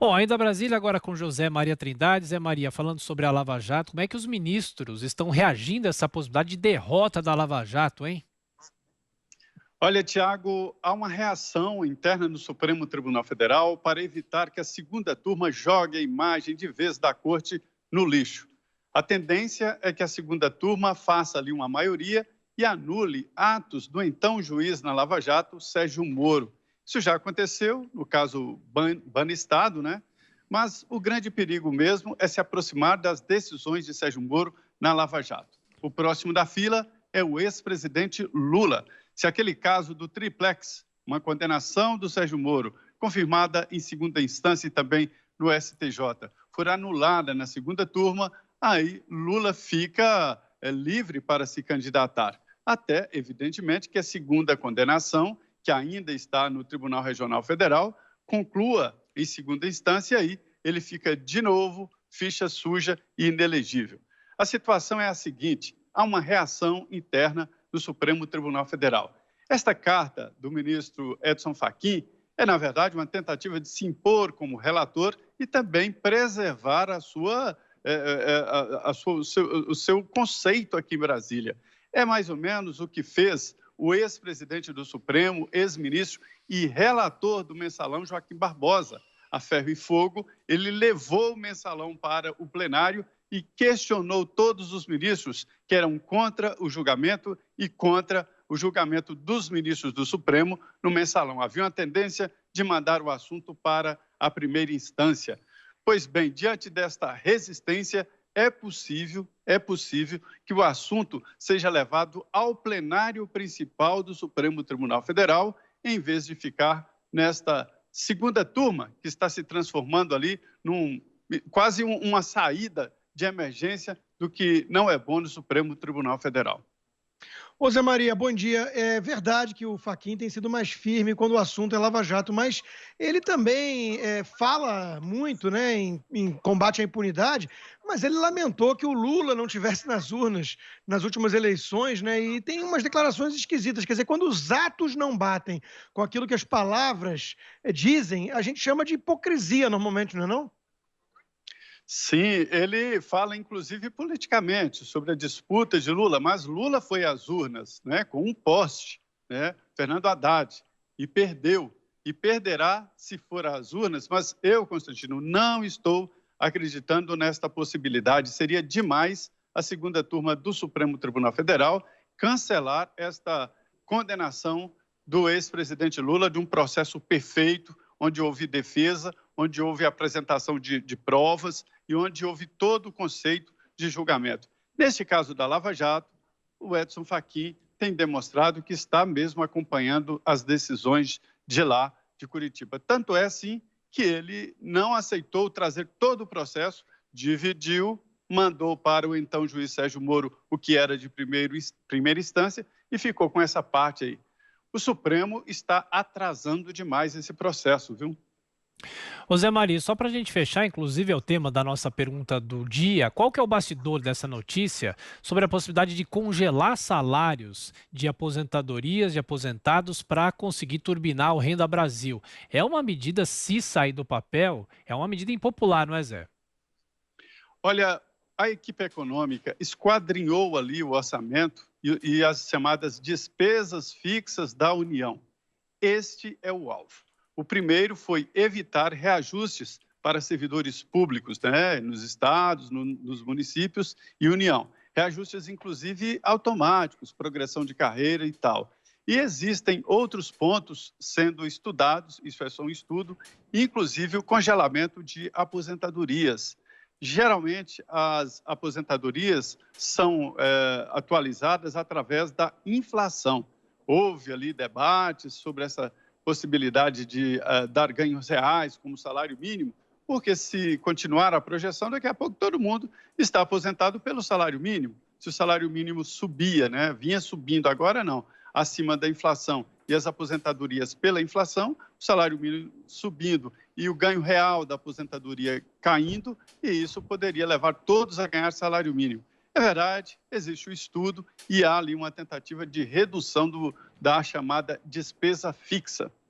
Bom, ainda Brasília agora com José Maria Trindade. Zé Maria, falando sobre a Lava Jato, como é que os ministros estão reagindo a essa possibilidade de derrota da Lava Jato, hein? Olha, Tiago, há uma reação interna no Supremo Tribunal Federal para evitar que a segunda turma jogue a imagem de vez da corte no lixo. A tendência é que a segunda turma faça ali uma maioria e anule atos do então juiz na Lava Jato, Sérgio Moro. Isso já aconteceu no caso Banestado, né? Mas o grande perigo mesmo é se aproximar das decisões de Sérgio Moro na Lava Jato. O próximo da fila é o ex-presidente Lula. Se aquele caso do triplex, uma condenação do Sérgio Moro, confirmada em segunda instância e também no STJ, for anulada na segunda turma, aí Lula fica livre para se candidatar. Até, evidentemente, que a segunda condenação, que ainda está no Tribunal Regional Federal, conclua em segunda instância e aí ele fica de novo ficha suja e inelegível. A situação é a seguinte: há uma reação interna do Supremo Tribunal Federal. Esta carta do ministro Edson Fachin é, na verdade, uma tentativa de se impor como relator e também preservar o seu conceito aqui em Brasília. É mais ou menos o que fez o ex-presidente do Supremo, ex-ministro e relator do mensalão, Joaquim Barbosa, a ferro e fogo. Ele levou o mensalão para o plenário e questionou todos os ministros que eram contra o julgamento e contra o julgamento dos ministros do Supremo no mensalão. Havia uma tendência de mandar o assunto para a primeira instância. Pois bem, diante desta resistência, é possível que o assunto seja levado ao plenário principal do Supremo Tribunal Federal, em vez de ficar nesta segunda turma, que está se transformando ali num quase uma saída de emergência do que não é bom no Supremo Tribunal Federal. Ô Zé Maria, bom dia. É verdade que o Fachin tem sido mais firme quando o assunto é Lava Jato, mas ele também fala muito, né, em combate à impunidade, mas ele lamentou que o Lula não tivesse nas urnas nas últimas eleições, né, e tem umas declarações esquisitas. Quer dizer, quando os atos não batem com aquilo que as palavras dizem, a gente chama de hipocrisia normalmente, não é não? Sim, ele fala inclusive politicamente sobre a disputa de Lula, mas Lula foi às urnas, né, com um poste, né, Fernando Haddad, e perdeu. E perderá se for às urnas, mas eu, Constantino, não estou acreditando nesta possibilidade. Seria demais a segunda turma do Supremo Tribunal Federal cancelar esta condenação do ex-presidente Lula de um processo perfeito, onde houve defesa, onde houve apresentação de provas e onde houve todo o conceito de julgamento. Neste caso da Lava Jato, o Edson Fachin tem demonstrado que está mesmo acompanhando as decisões de lá, de Curitiba. Tanto é assim que ele não aceitou trazer todo o processo, dividiu, mandou para o então juiz Sérgio Moro o que era de primeira instância e ficou com essa parte aí. O Supremo está atrasando demais esse processo, viu? Ô Zé Maria, só para a gente fechar, inclusive é o tema da nossa pergunta do dia, qual que é o bastidor dessa notícia sobre a possibilidade de congelar salários de aposentadorias, de aposentados, para conseguir turbinar o Renda Brasil? É uma medida, se sair do papel, é uma medida impopular, não é, Zé? Olha, a equipe econômica esquadrinhou ali o orçamento e as chamadas despesas fixas da União. Este é o alvo. O primeiro foi evitar reajustes para servidores públicos, né, nos estados, nos municípios e União. Reajustes, inclusive, automáticos, progressão de carreira e tal. E existem outros pontos sendo estudados, isso é só um estudo, inclusive o congelamento de aposentadorias. Geralmente, as aposentadorias são atualizadas através da inflação. Houve ali debates sobre essa possibilidade de dar ganhos reais como salário mínimo, porque se continuar a projeção, daqui a pouco todo mundo está aposentado pelo salário mínimo. Se o salário mínimo subia, né, vinha subindo, agora não, acima da inflação e as aposentadorias pela inflação, o salário mínimo subindo e o ganho real da aposentadoria caindo, e isso poderia levar todos a ganhar salário mínimo. É verdade, existe o estudo e há ali uma tentativa de redução da chamada despesa fixa.